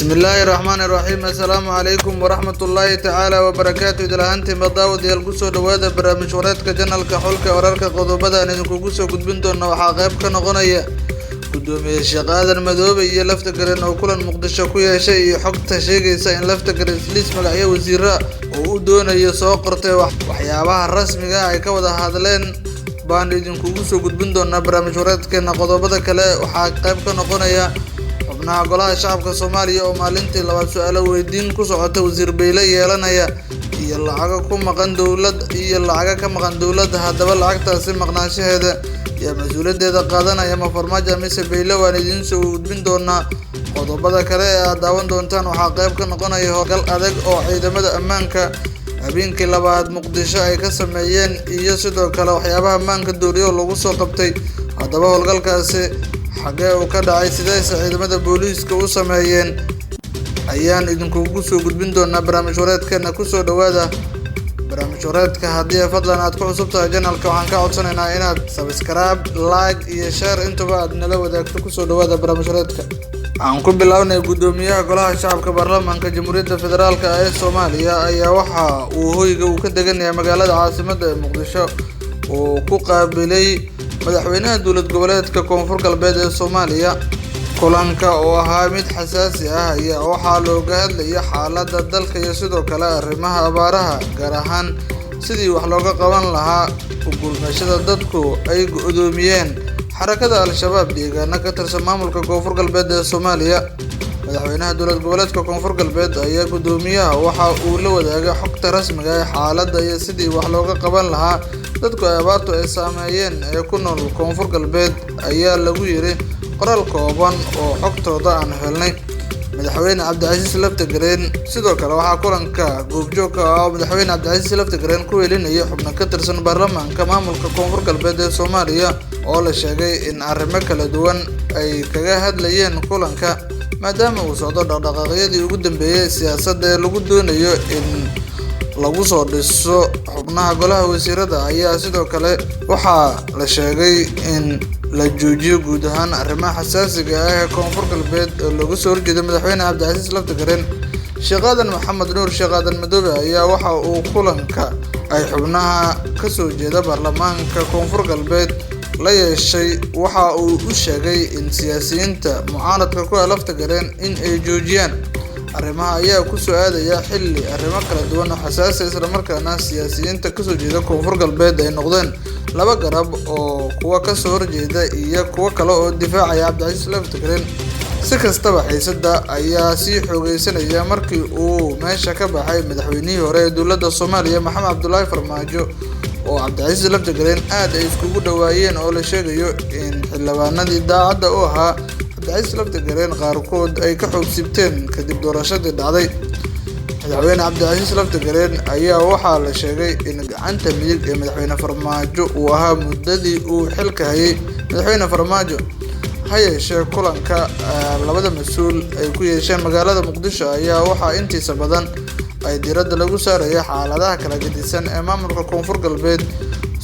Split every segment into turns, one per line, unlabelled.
بسم الله الرحمن الرحيم. السلام عليكم ورحمة الله تعالى وبركاته. دلهانتي مداود يلقصو دوادة برامج ورادك جنالك حولك ورارك قضوبدا نينكوكوسو قدبنتو انو حاقيبك نغنية قدومي الشقادة المدوبة إيا لفتكر انو كلا مقدشة كويا شيء حقتا شيء إن لفتكر إسليس مقعية وزيراء وقودون يسوقرتي وحيابها الرسمي اي كودا هادلين بان نينكوكوسو قدبنتو انو برامج ورادك قضوبدا كلا وحاقيبك نغنية xubnaha golaha shacabka Soomaaliya oo maalintii labaad su'aalo weydiin ku socota wasiir Beyle yeelanaya iyo lacag ku maqan dawladda hadaba lacagtaasi maqnaanshaheeda iyo mas'uuliyadeeda qaadanaya ma farmaajo mise Beyle waan idin soo gudbin doonaa qodobada kale ee aad daawan doontaan waxaa qayb ka noqonaya howlgal adag oo ciidamada ammaanka habeenkii labaad Muqdisho ay ka sameeyeen iyo sidoo kale waxyaabaha ammaanka dooriyo lagu soo qabtay hadaba howlgalkaasi xagee uu ka dhacay sidee ciidamada booliiska u sameeyeen ayaan idinkugu soo gudbin doonaa barnaamij wareedkeena ku soo dhawaada barnaamij wareedka haddii fadlan aad ku cusub tahay channelka waxaan ka codsanaynaa inaad subscribe like iyo share intuba aad nala wadaagto ku soo dhawaada barnaamij wareedka aan ku bilownay gudoomiyaha golaha shacabka baarlamaanka jamhuuriyadda federaalka ee Soomaaliya ayaa waxa uu hoyga uu ka degan yahay magaalada caasimadda Muqdisho oo ku qaabilay madaxweynaha dowlad goboleedka Koonfur Galbeed ee Soomaaliya kulanka oo ahaa mid xasaasi ah ayaa waxaa looga hadlayay xaaladda dalka iyo sidoo kale arrimaha abaaraha gaar ahaan sidii wax looga qaban lahaa u gulmashada dadku ay go'doomiyeen xarakada al-shabaab deegaana ka tirsan maamulka Koonfur Galbeed ee Soomaaliya madaxweynaha dowlad goboleedka Koonfur Galbeed ayaa gudoomiyaha waxa uu la wadaagay xogta rasmiga ah xaaladda iyo sidii wax looga qaban lahaa dadku ay abaartu ay saameeyeen ee ku nool Koonfur Galbeed ayaa lagu yiri qoraal kooban oo xogtooda aan helnay madaxweyne Cabdicasiis Laftagareen sidoo kale waxa kulanka goobjoog ah madaxweyne Cabdicasiis Laftagareen ku welinayay xubno ka tirsan baarlamaanka maamulka Koonfur Galbeed ee Soomaaliya oo la sheegay in arrimo kala duwan ay kaga hadlayeen kulanka maadaama uu socdo dhaqdhaqaaqyadii ugu dambeeyay siyaasadda ee lagu doonayo in lagu soo dhiso xubnaha golaha wasiirada ayaa sidoo kale waxaa la sheegay in la joojiyo guud ahaan arrimaha xasaasiga ah ee Koonfur Galbeed oo lagu soo horjeedo madaxweyne Cabdicasiis Laftagareen Sheekhadan Maxamed Nuur Sheekhadan Madoobe ayaa waxa uu kulanka ay xubnaha ka soo jeeda baarlamaanka Koonfur Galbeed la yeeshay waxa uu u sheegay in siyaasiyiinta mucaaradka ku Laftagareen in ay joojiyaan arrimaha ayaa ku soo aadaya xilli arrimo kala duwan oo xasaasi isla markaana siyaasiyiinta ka soo jeeda Koonfur Galbeed ay noqdeen laba garab oo kuwa ka soo horjeeda iyo kuwa kale oo difaacaya Cabdicasiis Laftagareen si kastaba xiisadda ayaa sii xoogeysanaya markii uu meesha ka baxay madaxweynihii hore ee dowladda Soomaaliya Maxamed Cabdullaahi Farmaajo oo Cabdicasiis Laftagareen aad ay iskugu dhawaayeen oo la sheegayo in xildhibaanadii daacadda u ahaa Cabdicasiis Laftagareen qaarkood ay ka xoogsiibteen kadib doorashadii dhacday madaxweyne Cabdicasiis Laftagareen ayaa waxaa la sheegay in gacanta midig ee madaxweyne Farmaajo uu ahaa muddadii uu xilka hayay madaxweyne Farmaajo hayeeshee kulanka labada mas'uul ay ku yeesheen magaalada Muqdisho ayaa waxaa intiisa badan ay diiradda lagu saaraya xaaladaha kala gedisan ee maamulka Koonfur Galbeed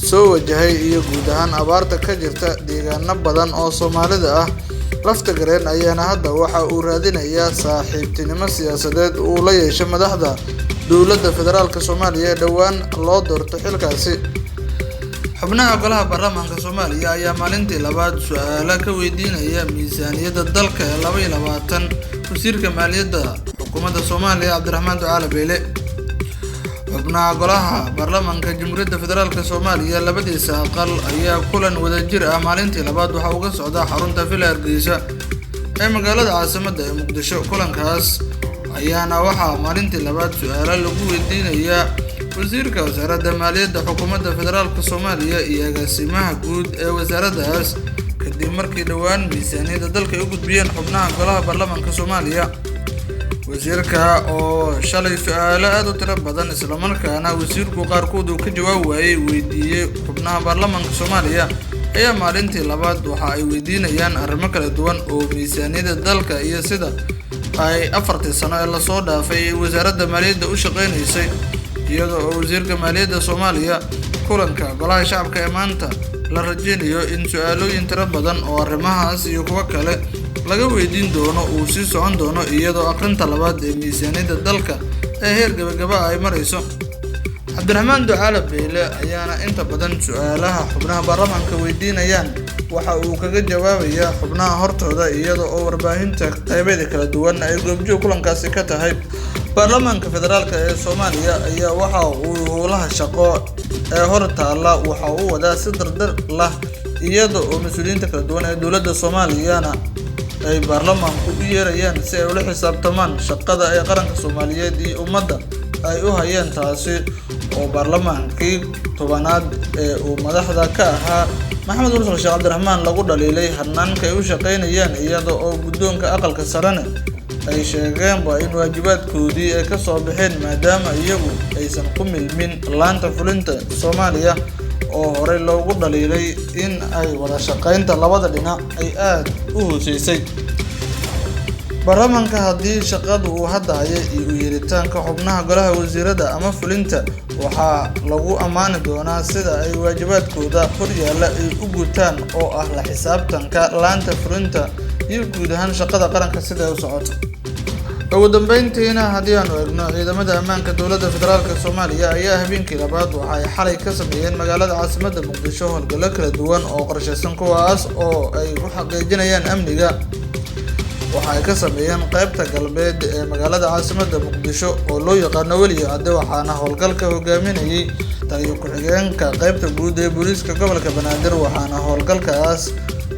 soo wajahay iyo guud ahaan abaarta ka jirta deegaano badan oo Soomaalida ah Laftagareen ayaana hadda waxa uu raadinayaa saaxiibtinimo siyaasadeed uu la yeeshay madaxda dowladda federaalka Soomaaliya ee dhawaan loo doorto xilkaasi xubnaha golaha baarlamaanka Soomaaliya ayaa maalintii labaad su'aalo ka weydiinaya miisaaniyadda dalka ee 2020 wasiirka maaliyadda xukuumadda Soomaaliya Cabdiraxmaan Ducaale Beyle xubnaha golaha baarlamaanka jamhuuriyadda federaalka Soomaaliya labadiisa aqal ayaa kulan wadajir ah maalintii labaad waxa uu ka socdaa xarunta Villa Hargeysa ee magaalada caasimadda ee Muqdisho kulankaas ayaana waxaa maalintii labaad su'aalo lagu weydiinayaa wasiirka wasaaradda maaliyadda xukuumadda federaalka Soomaaliya iyo agaasimaha guud ee wasaaraddaas kadib markii dhawaan miisaaniyadda dalka ay u gudbiyeen xubnaha golaha baarlamaanka Soomaaliya wasiirka oo shalay su'aalo aad u tiro badan isla markaana wasiirku qaarkood uu ka jawaab waayay weydiiyay xubnaha baarlamaanka Soomaaliya ayaa maalintii labaad waxa ay weydiinayaan arrimo kala duwan oo miisaaniyadda dalka iyo sida ay 4 sano ee la soo dhaafay wasaaradda maaliyadda u shaqeynaysay iyadoo wasiirka maaliyadda Soomaaliya kulanka golaha shacabka ee maanta la rajeynayo in su'aalooyin tiro badan oo arrimahaas iyo kuwa kale laga weydiin doono uu sii socon doono iyadoo aqrinta labaad ee miisaaniyadda dalka ee heer gabagaba ay marayso. Cabdiraxmaan Ducaale Beyle ayaana inta badan su'aalaha xubnaha baarlamaanka weydiinayaan waxa uu kaga jawaabayaa xubnaha hortooda iyada oo warbaahinta qaybadeeda kala duwan ay goobjoog kulankaasi ka tahay. Baarlamaanka Federaalka ee Soomaaliya ayaa waxa uu howlaha shaqo ee hor taalla waxa uu wadaa si dardar lah iyada oo mas'uuliyiinta kala duwan ee dowladda Soomaaliyana ay baarlamaanku u yeerayaan si ay ula xisaabtamaan shaqada ay qaranka Soomaaliyeed iyo ummadda ay u hayeen, taasi oo baarlamaankii tobanaad ee uu madaxda ka ahaa Maxamed Mursal Sheekh Cabdiraxmaan lagu dhaliilay hanaanka ay u shaqeynayaan iyada oo guddoonka aqalka sarena ay sheegeenba in waajibaadkoodii ay ka soo baxeen maadaama iyagu aysan ku milmin laanta fulinta Soomaaliya oo horey loogu dhaliilay in ay wada shaqeynta labada dhinac ay aad u hooseysay. Baarlamaanka haddii shaqadu uu hadda hayay iyo yeeritaanka xubnaha golaha wasiirada ama fulinta waxaa lagu ammaani doonaa sida ay waajibaadkooda horyaalla ay u gutaan oo ah la xisaabtanka laanta fulinta iyo guud ahaan shaqada qaranka sida ay u socoto. ugu dambeyntiina haddii aanu eegno ciidamada ammaanka dowladda federaalka Soomaaliya ayaa habeenkii labaad waxa ay xalay ka sameeyeen magaalada caasimadda Muqdisho howlgallo kala duwan oo qorsheysan kuwaas oo ay ku xaqiijinayaan amniga. waxa ay ka sameeyeen qaybta galbeed ee magaalada caasimadda Muqdisho oo loo yaqaan Weliyo Cadde waxaana howlgalka hogaaminayay taliye ku-xigeenka qaybta guud ee booliiska gobolka Banaadir waxaana howlgalkaas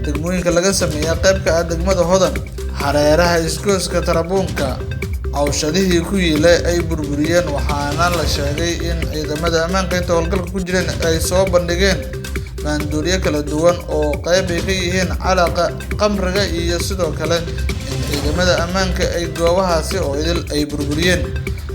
degmooyinka laga sameeyay qaybka degmada Hodan hareeraha iskooska Tarabuunka awshadihii ku yiilay ay burburiyeen waxaana la sheegay in ciidamada ammaanka inta howlgalka ku jireen ay soo bandhigeen maandooriyo kala duwan oo qayb ay ka yihiin calaqa qamriga iyo sidoo kale in ciidamada ammaanka ay goobahaasi oo idil ay burburiyeen.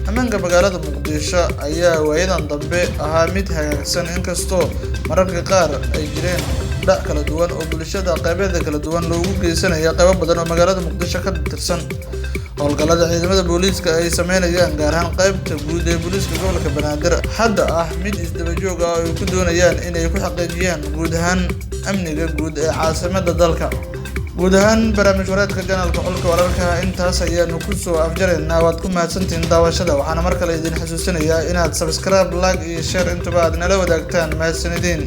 ammaanka magaalada Muqdisho ayaa waayadan dambe ahaa mid hagaagsan inkastoo mararka qaar ay jireen dhac kala duwan oo bulshada qaybadeeda kala duwan loogu geysanayo qaybo badan oo magaalada Muqdisho ka tirsan. howlgallada ciidamada booliiska ay sameynayaan gaar ahaan qaybta guud ee booliiska gobolka Banaadir hadda ah mid isdaba joog ah oo ay ku doonayaan inay ku xaqiijiyaan guud ahaan amniga guud ee caasimadda dalka. guud ahaan barnaamij wareedka janalka xulka wararka intaas ayaanu ku soo afjareynaa. waad ku mahadsantihiin daawashada waxaana mar kale idin xasuusinayaa inaad subscribe, like iyo share intuba aad nala wadaagtaan. mahadsanidin.